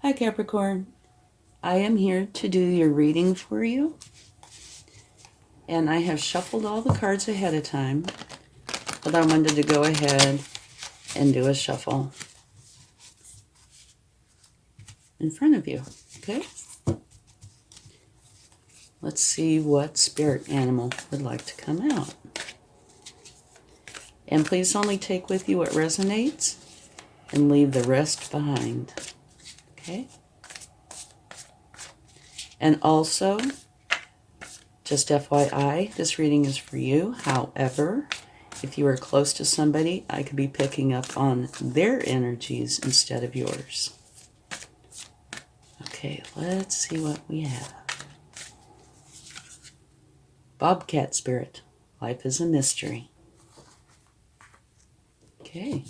Hi Capricorn, I am here to do your reading for you, and I have shuffled all the cards ahead of time, but I wanted to go ahead and do a shuffle in front of you, okay? Let's see what spirit animal would like to come out. And please only take with you what resonates and leave the rest behind, okay? And also, just FYI, this reading is for you. However, if you are close to somebody, I could be picking up on their energies instead of yours. Okay, let's see what we have. Bobcat Spirit. Life is a mystery. Okay.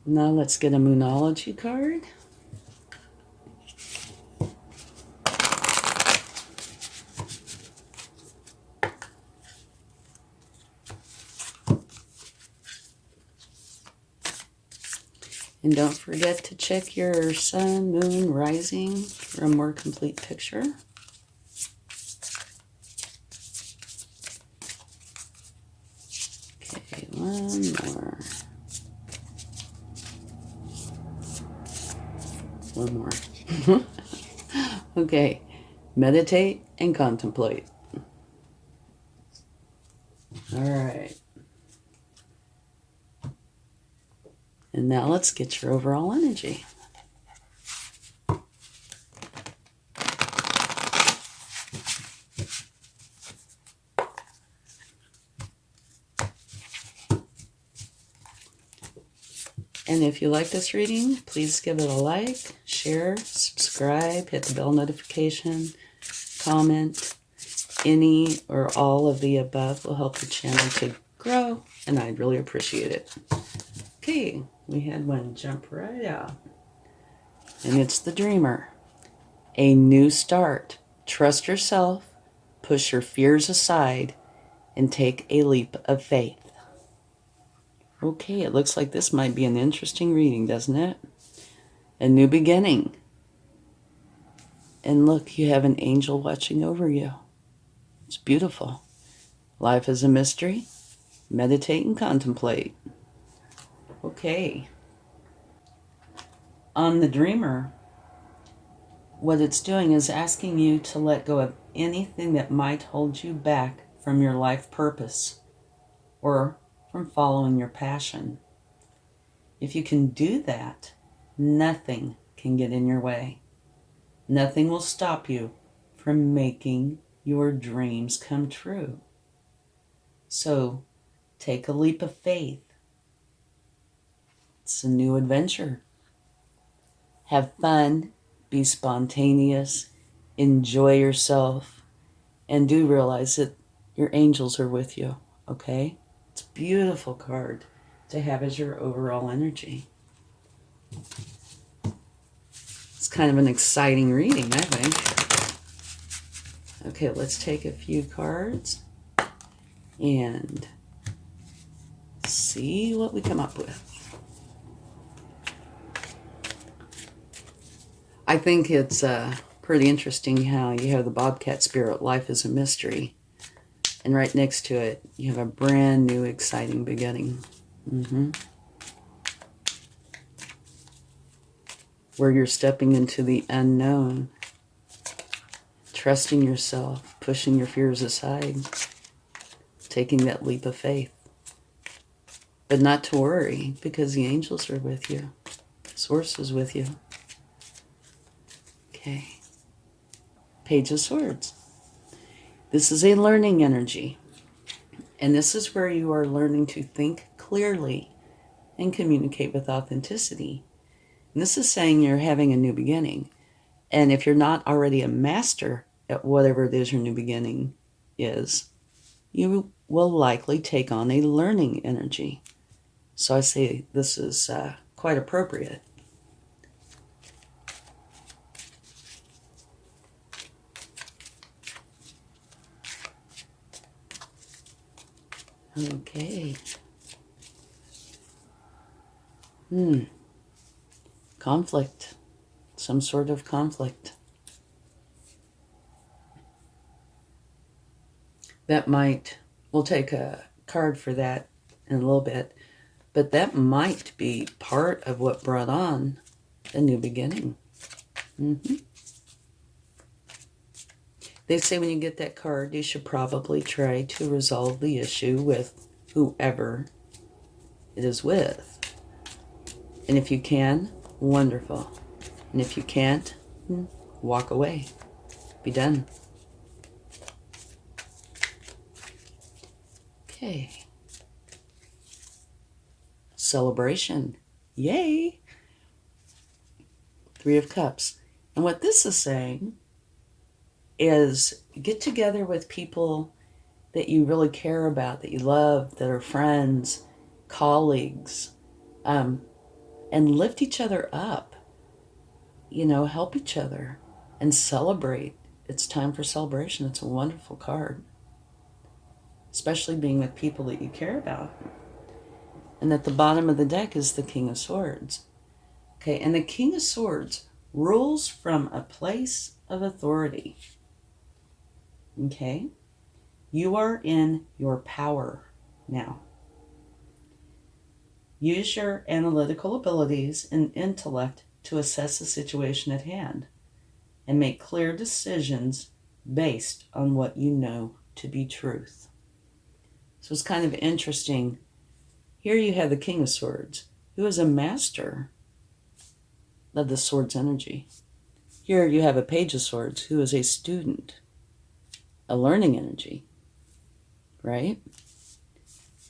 Now let's get a Moonology card. And don't forget to check your sun, moon, rising for a more complete picture. Okay, one more. One more. Okay, meditate and contemplate. All right. And now let's get your overall energy. And if you like this reading, please give it a like, share, subscribe, hit the bell notification, comment. Any or all of the above will help the channel to grow, and I'd really appreciate it. Okay, we had one jump right out. And it's the Dreamer. A new start. Trust yourself, push your fears aside, and take a leap of faith. Okay, it looks like this might be an interesting reading, doesn't it? A new beginning. And look, you have an angel watching over you. It's beautiful. Life is a mystery. Meditate and contemplate. Okay. On the Dreamer, what it's doing is asking you to let go of anything that might hold you back from your life purpose or from following your passion. If you can do that, nothing can get in your way. Nothing will stop you from making your dreams come true. So take a leap of faith. It's a new adventure. Have fun, be spontaneous, enjoy yourself, and do realize that your angels are with you, okay? It's a beautiful card to have as your overall energy. It's kind of an exciting reading, I think. Okay, let's take a few cards and see what we come up with. I think it's pretty interesting how you have the Bobcat Spirit, life is a mystery. And right next to it, you have a brand new, exciting beginning. Where you're stepping into the unknown, trusting yourself, pushing your fears aside, taking that leap of faith. But not to worry, because the angels are with you. Source is with you. Okay. Page of Swords. This is a learning energy. And this is where you are learning to think clearly and communicate with authenticity. And this is saying you're having a new beginning. And if you're not already a master at whatever it is your new beginning is, you will likely take on a learning energy. So I say this is quite appropriate. Okay. conflict, some sort of conflict. That might, we'll take a card for that in a little bit, but that might be part of what brought on a new beginning. They say when you get that card, you should probably try to resolve the issue with whoever it is with. And if you can, wonderful. And if you can't, walk away. Be done. Okay. Celebration. Yay! 3 of Cups. And what this is saying is get together with people that you really care about, that you love, that are friends, colleagues, and lift each other up. You know, help each other and celebrate. It's time for celebration. It's a wonderful card, especially being with people that you care about. And at the bottom of the deck is the King of Swords. Okay, and the King of Swords rules from a place of authority. Okay, you are in your power now. Use your analytical abilities and intellect to assess the situation at hand and make clear decisions based on what you know to be truth. So it's kind of interesting. Here you have the King of Swords, who is a master of the Swords energy. Here you have a Page of Swords, who is a student, a learning energy, right?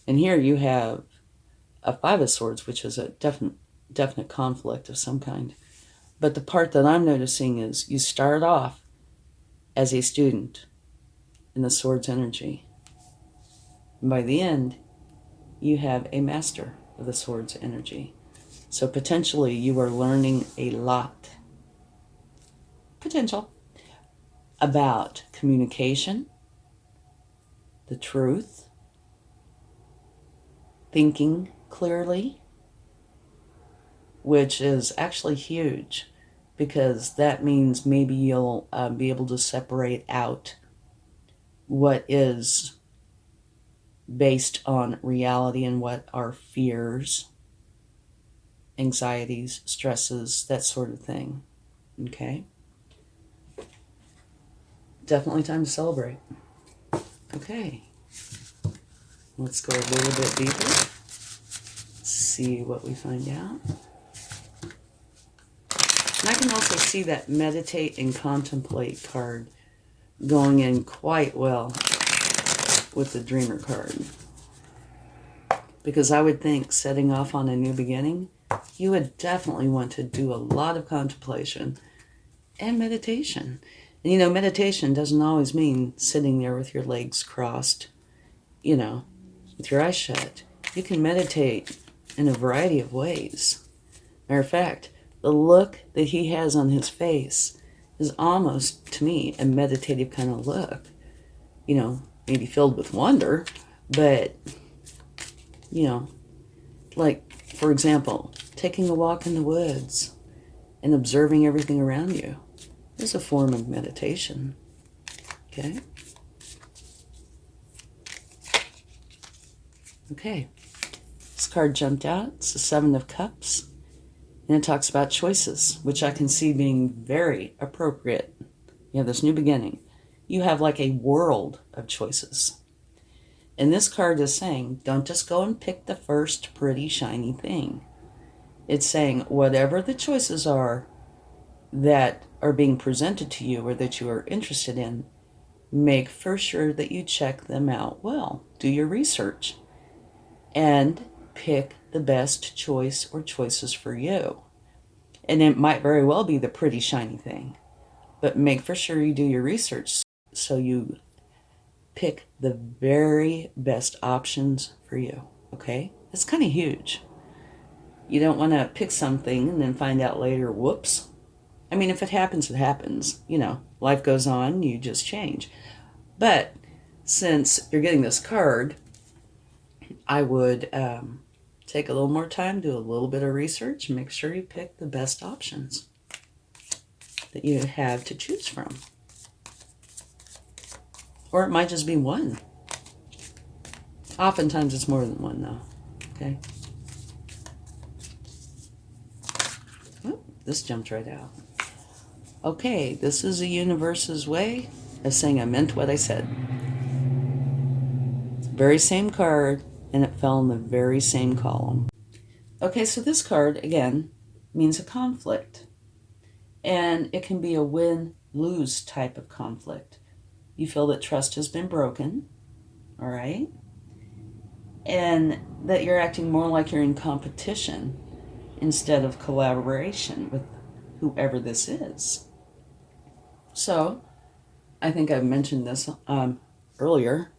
And here you have a 5 of Swords, which is a definite conflict of some kind. But the part that I'm noticing is you start off as a student in the Swords energy. And by the end, you have a master of the Swords energy. So potentially you are learning a lot. Potential. About communication, the truth, thinking clearly, which is actually huge because that means maybe you'll be able to separate out what is based on reality and what are fears, anxieties, stresses, that sort of thing. Okay? Definitely time to celebrate. Okay. Let's go a little bit deeper. Let's see what we find out. And I can also see that meditate and contemplate card going in quite well with the Dreamer card. Because I would think setting off on a new beginning, you would definitely want to do a lot of contemplation and meditation. And you know, meditation doesn't always mean sitting there with your legs crossed, you know, with your eyes shut. You can meditate in a variety of ways. Matter of fact, the look that he has on his face is almost, to me, a meditative kind of look. You know, maybe filled with wonder, but, you know, like, for example, taking a walk in the woods and observing everything around you is a form of meditation. Okay? Okay. This card jumped out. It's the 7 of Cups. And it talks about choices, which I can see being very appropriate. You have this new beginning. You have like a world of choices. And this card is saying, don't just go and pick the first pretty shiny thing. It's saying whatever the choices are that are being presented to you or that you are interested in, make for sure that you check them out well. Do your research and pick the best choice or choices for you. And it might very well be the pretty shiny thing, but make for sure you do your research so you pick the very best options for you. Okay? It's kind of huge. You don't want to pick something and then find out later, whoops. I mean, if it happens, it happens. You know, life goes on, you just change. But since you're getting this card, I would take a little more time, do a little bit of research, and make sure you pick the best options that you have to choose from. Or it might just be one. Oftentimes it's more than one, though. Okay? Oh, this jumped right out. Okay, this is the universe's way of saying I meant what I said. Very same card, and it fell in the very same column. Okay, so this card, again, means a conflict. And it can be a win-lose type of conflict. You feel that trust has been broken, all right? And that you're acting more like you're in competition instead of collaboration with whoever this is. So, I think I mentioned this earlier.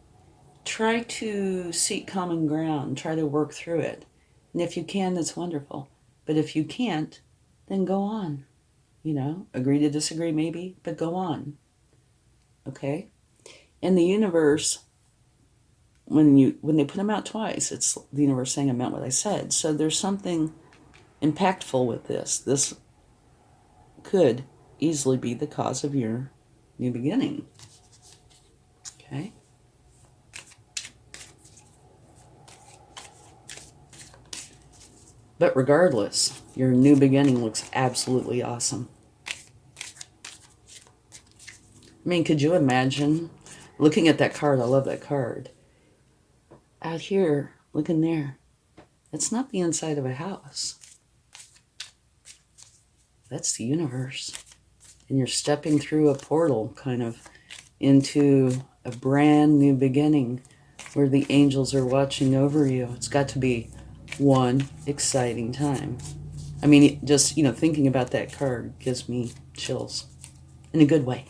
Try to seek common ground. Try to work through it. And if you can, that's wonderful. But if you can't, then go on. You know, agree to disagree maybe, but go on. Okay? In the universe, when they put them out twice, it's the universe saying I meant what I said. So there's something impactful with this. This could easily be the cause of your new beginning. Okay? But regardless, your new beginning looks absolutely awesome. I mean, could you imagine looking at that card? I love that card. Out here, looking there. It's not the inside of a house. That's the universe. And you're stepping through a portal, kind of, into a brand new beginning where the angels are watching over you. It's got to be one exciting time. I mean, just, thinking about that card gives me chills in a good way.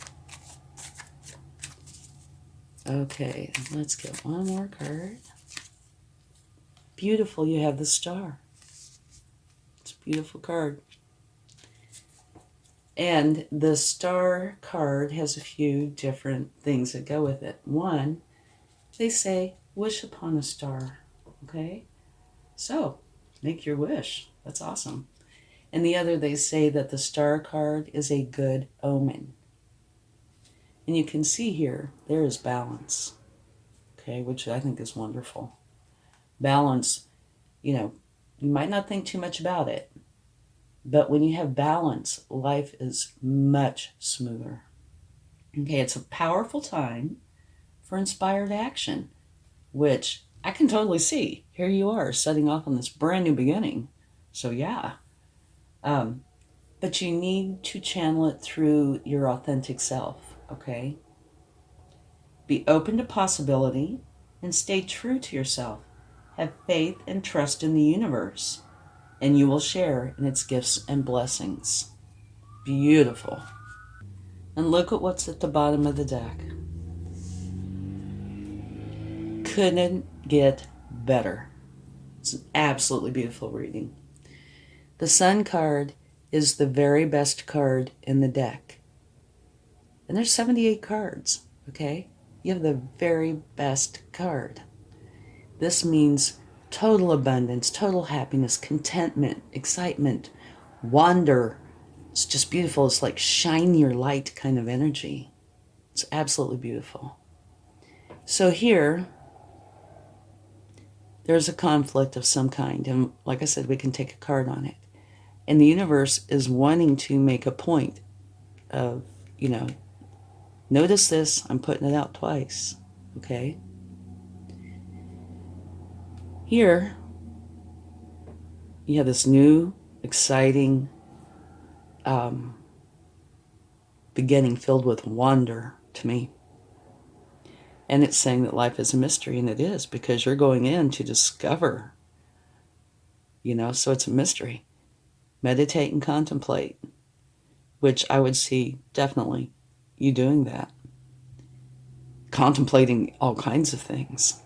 Okay, let's get one more card. Beautiful, you have the star. It's a beautiful card. And the star card has a few different things that go with it. One, they say, wish upon a star. Okay? So, make your wish. That's awesome. And the other, they say that the star card is a good omen. And you can see here, there is balance. Okay, which I think is wonderful. Balance, you might not think too much about it. But when you have balance, life is much smoother. Okay, it's a powerful time for inspired action, which I can totally see. Here you are, setting off on this brand new beginning. So yeah. But you need to channel it through your authentic self, okay? Be open to possibility and stay true to yourself. Have faith and trust in the universe, and you will share in its gifts and blessings. Beautiful. And look at what's at the bottom of the deck. Couldn't get better. It's an absolutely beautiful reading. The Sun card is the very best card in the deck. And there's 78 cards, okay? You have the very best card. This means total abundance, total happiness, contentment, excitement, wonder. It's just beautiful. It's like shine your light kind of energy. It's absolutely beautiful. So here, there's a conflict of some kind. And like I said, we can take a card on it. And the universe is wanting to make a point of, notice this, I'm putting it out twice, okay? Here, you have this new, exciting beginning filled with wonder to me. And it's saying that life is a mystery, and it is, because you're going in to discover, so it's a mystery. Meditate and contemplate, which I would see definitely you doing that. Contemplating all kinds of things.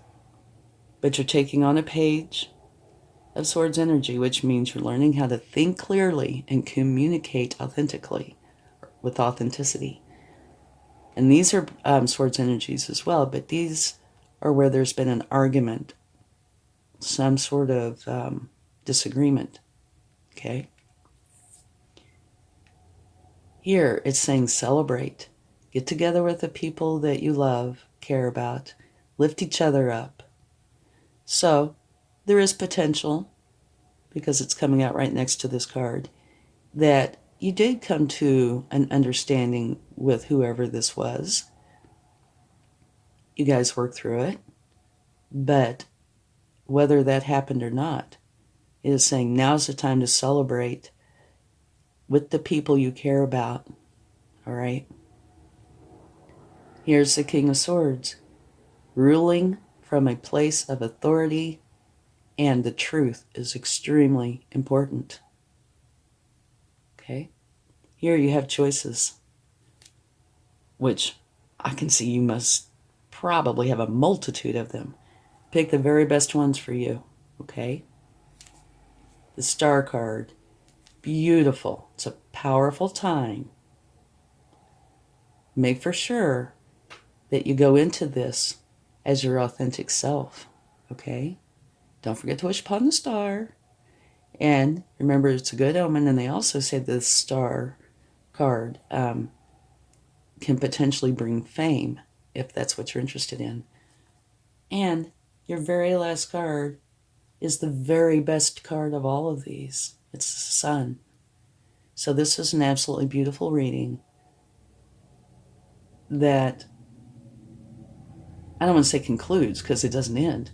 But you're taking on a page of Swords energy, which means you're learning how to think clearly and communicate authentically, with authenticity. And these are Swords energies as well, but these are where there's been an argument, some sort of disagreement. Okay? Here it's saying celebrate. Get together with the people that you love, care about, lift each other up. So there is potential, because it's coming out right next to this card, that you did come to an understanding with whoever this was. You guys worked through it. But whether that happened or not, it is saying now's the time to celebrate with the people you care about. All right? Here's the King of Swords, ruling from a place of authority, and the truth is extremely important. Okay? Here you have choices, which I can see you must probably have a multitude of them. Pick the very best ones for you. Okay? The Star card, beautiful. It's a powerful time. Make for sure that you go into this as your authentic self. Okay? Don't forget to wish upon the star. And remember, it's a good omen. And they also say the Star card can potentially bring fame, if that's what you're interested in. And your very last card is the very best card of all of these. It's the Sun. So this is an absolutely beautiful reading that, I don't want to say concludes, because it doesn't end,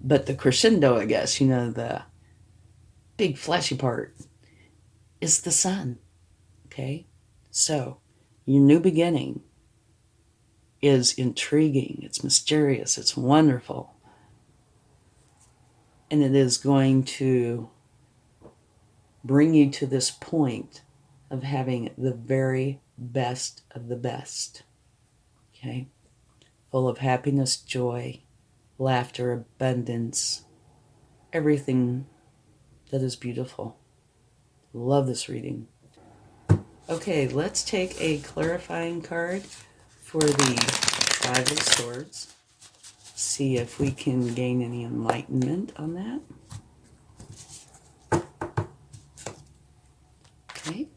but the crescendo, I guess, the big flashy part is the Sun. Okay? So your new beginning is intriguing, it's mysterious, it's wonderful. And it is going to bring you to this point of having the very best of the best. Okay? Full of happiness, joy, laughter, abundance, everything that is beautiful. Love this reading. Okay, let's take a clarifying card for the Five of Swords. See if we can gain any enlightenment on that. Okay.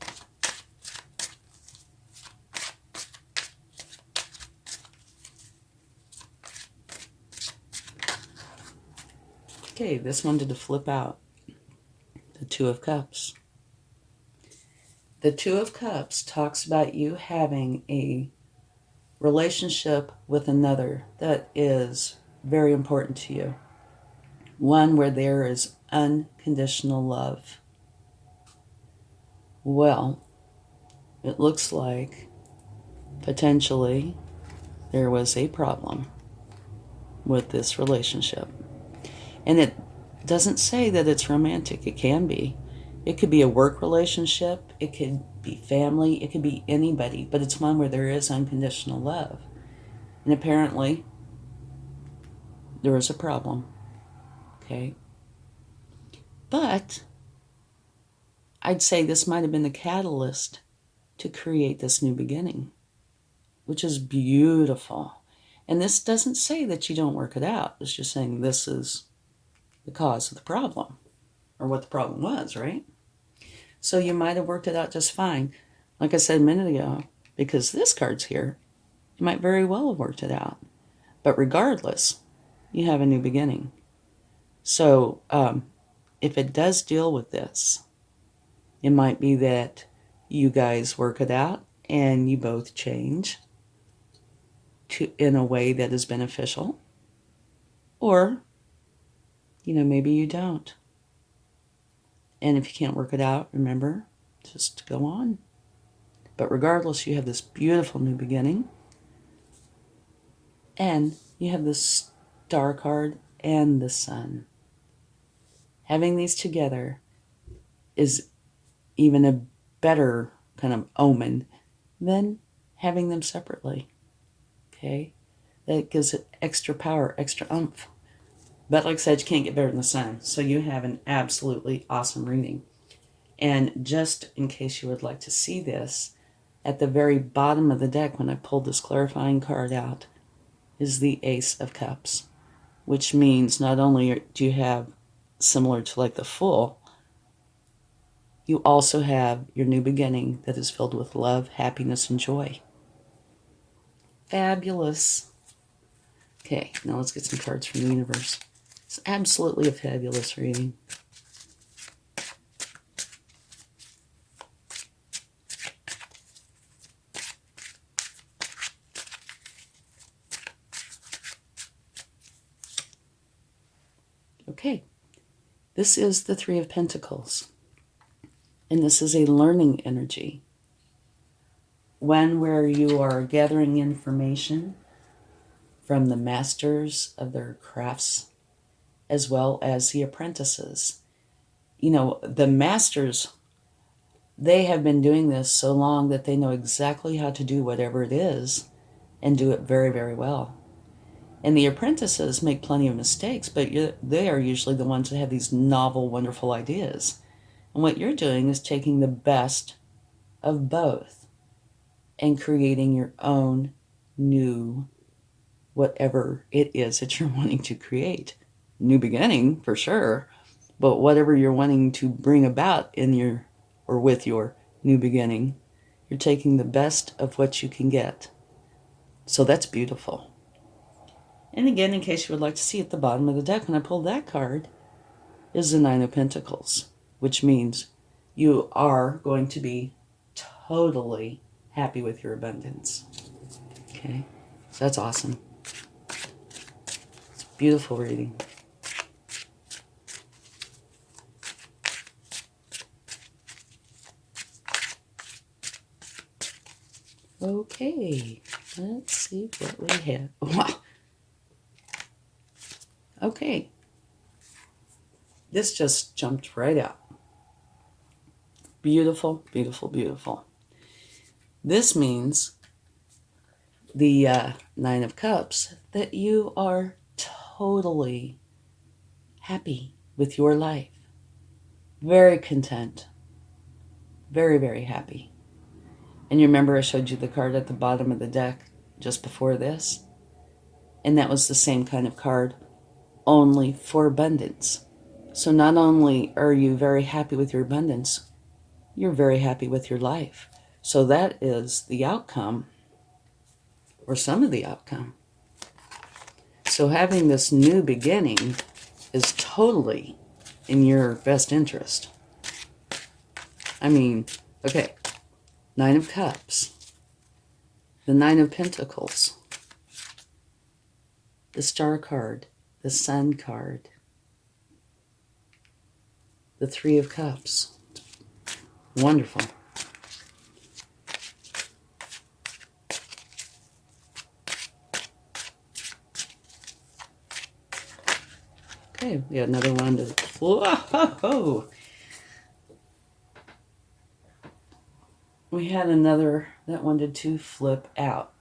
Okay, this one did flip out. The Two of Cups. The Two of Cups talks about you having a relationship with another that is very important to you. One where there is unconditional love. Well, it looks like potentially there was a problem with this relationship. And it doesn't say that it's romantic. It can be. It could be a work relationship. It could be family. It could be anybody. But it's one where there is unconditional love. And apparently, there was a problem. Okay? But I'd say this might have been the catalyst to create this new beginning, which is beautiful. And this doesn't say that you don't work it out. It's just saying this is the cause of the problem, or what the problem was, right? So you might have worked it out just fine. Like I said a minute ago, because this card's here, you might very well have worked it out. But regardless, you have a new beginning. So if it does deal with this, it might be that you guys work it out and you both change in a way that is beneficial. Or, maybe you don't. And if you can't work it out, remember, just go on. But regardless, you have this beautiful new beginning. And you have this Star card and the Sun. Having these together is even a better kind of omen than having them separately. Okay? That gives it extra power, extra oomph. But like I said, you can't get better than the Sun. So you have an absolutely awesome reading. And just in case you would like to see this, at the very bottom of the deck, when I pulled this clarifying card out, is the Ace of Cups. which means not only do you have, similar to like the Fool, you also have your new beginning that is filled with love, happiness, and joy. Fabulous. Okay, now let's get some cards from the universe. It's absolutely a fabulous reading. Okay, this is the Three of Pentacles, and this is a learning energy. One where you are gathering information from the masters of their crafts as well as the apprentices. You know, the masters, they have been doing this so long that they know exactly how to do whatever it is and do it very, very well. And the apprentices make plenty of mistakes, but they are usually the ones that have these novel, wonderful ideas. And what you're doing is taking the best of both and creating your own new whatever it is that you're wanting to create. New beginning, for sure, but whatever you're wanting to bring about in your, or with your new beginning, you're taking the best of what you can get. So that's beautiful. And again, in case you would like to see at the bottom of the deck, when I pulled that card, is the Nine of Pentacles, which means you are going to be totally happy with your abundance. Okay, so that's awesome. It's a beautiful reading. Okay, let's see what we have. Wow. Okay, this just jumped right out. Beautiful, beautiful, beautiful. This means the Nine of Cups, that you are totally happy with your life. Very content. Very, very happy. And you remember I showed you the card at the bottom of the deck just before this? And that was the same kind of card, only for abundance. So not only are you very happy with your abundance, you're very happy with your life. So that is the outcome, or some of the outcome. So having this new beginning is totally in your best interest. I mean, okay, Nine of Cups, the Nine of Pentacles, the Star card, the Sun card, the Three of Cups. Wonderful. Okay, we got another one to... Whoa! We had another that wanted to flip out.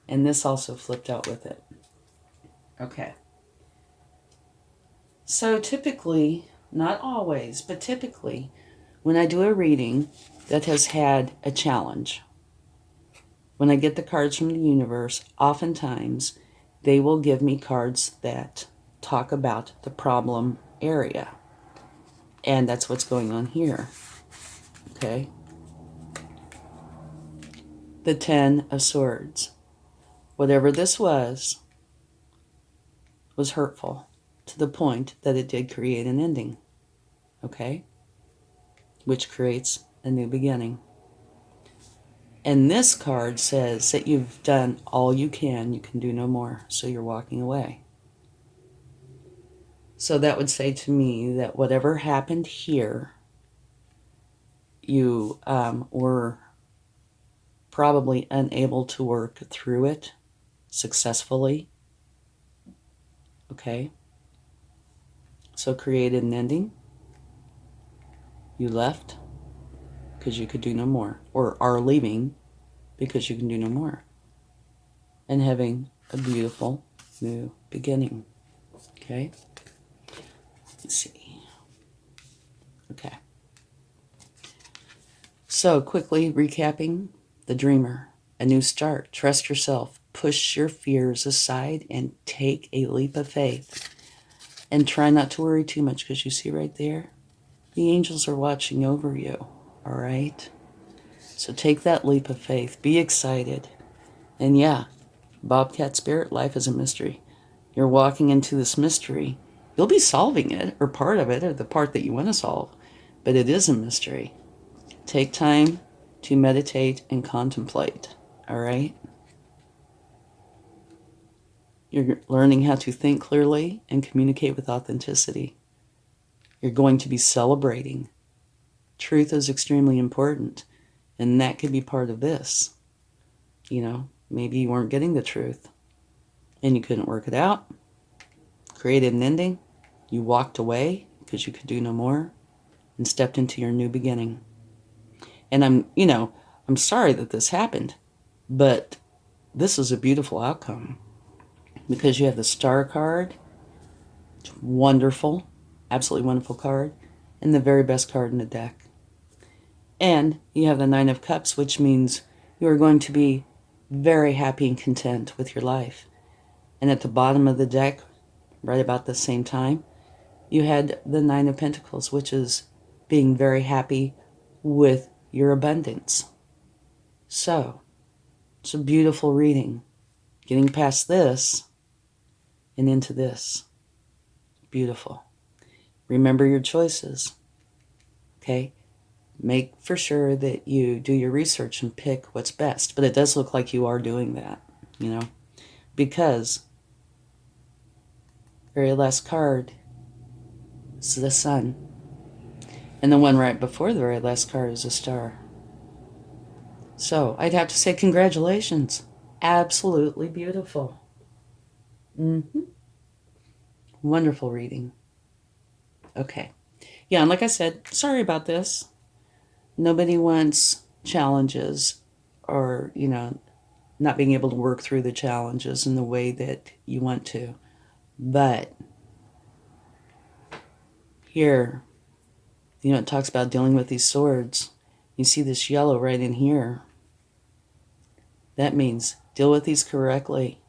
And this also flipped out with it. Okay. So typically, not always, but typically, when I do a reading that has had a challenge, when I get the cards from the universe, oftentimes they will give me cards that talk about the problem area. And that's what's going on here. Okay? The Ten of Swords. Whatever this was hurtful to the point that it did create an ending. Okay? Which creates a new beginning. And this card says that you've done all you can do no more, so you're walking away. So that would say to me that whatever happened here, you were probably unable to work through it successfully. Okay? So created an ending. You left because you could do no more, or are leaving because you can do no more, and having a beautiful new beginning. Okay? Let's see. Okay. So quickly recapping, the Dreamer, a new start, trust yourself, push your fears aside and take a leap of faith. And try not to worry too much, because you see right there, the angels are watching over you, all right? So take that leap of faith. Be excited. And yeah, Bobcat Spirit, life is a mystery. You're walking into this mystery. You'll be solving it, or part of it, or the part that you want to solve. But it is a mystery. Take time to meditate and contemplate, all right? You're learning how to think clearly and communicate with authenticity. You're going to be celebrating. Truth is extremely important, and that could be part of this. You know, maybe you weren't getting the truth, and you couldn't work it out. Created an ending. You walked away because you could do no more, and stepped into your new beginning. And I'm sorry that this happened, but this is a beautiful outcome, because you have the Star card. It's wonderful, absolutely wonderful card, and the very best card in the deck. And you have the Nine of Cups, which means you are going to be very happy and content with your life. And at the bottom of the deck, right about the same time, you had the Nine of Pentacles, which is being very happy with your abundance. So, it's a beautiful reading. Getting past this and into this. Beautiful. Remember your choices. Okay? Make for sure that you do your research and pick what's best. But it does look like you are doing that, because very last card is the Sun. And the one right before the very last card is a Star. So I'd have to say congratulations. Absolutely beautiful. Wonderful reading. Okay. Yeah, and like I said, sorry about this. Nobody wants challenges or, not being able to work through the challenges in the way that you want to. But here, it talks about dealing with these swords. You see this yellow right in here. That means deal with these correctly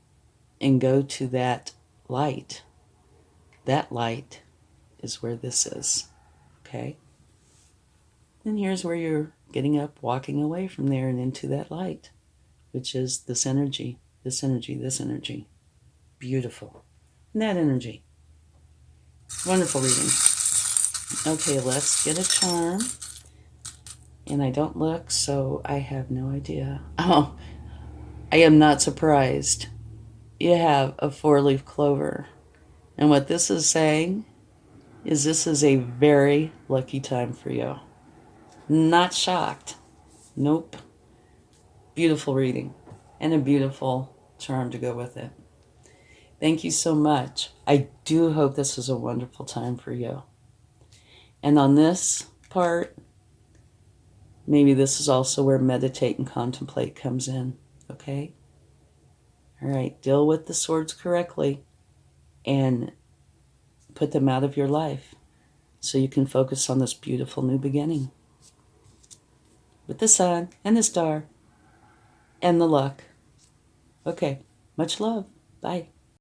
and go to that light. That light is where this is. Okay? And here's where you're getting up, walking away from there and into that light, which is this energy, this energy, this energy. Beautiful. And that energy. Wonderful reading. Okay, let's get a charm. And I don't look, so I have no idea. Oh, I am not surprised. You have a 4-leaf clover. And what this is saying is this is a very lucky time for you. Not shocked. Nope. Beautiful reading. And a beautiful charm to go with it. Thank you so much. I do hope this is a wonderful time for you. And on this part, maybe this is also where meditate and contemplate comes in. Okay? All right. Deal with the swords correctly and put them out of your life so you can focus on this beautiful new beginning with the Sun and the Star and the luck. Okay. Much love. Bye.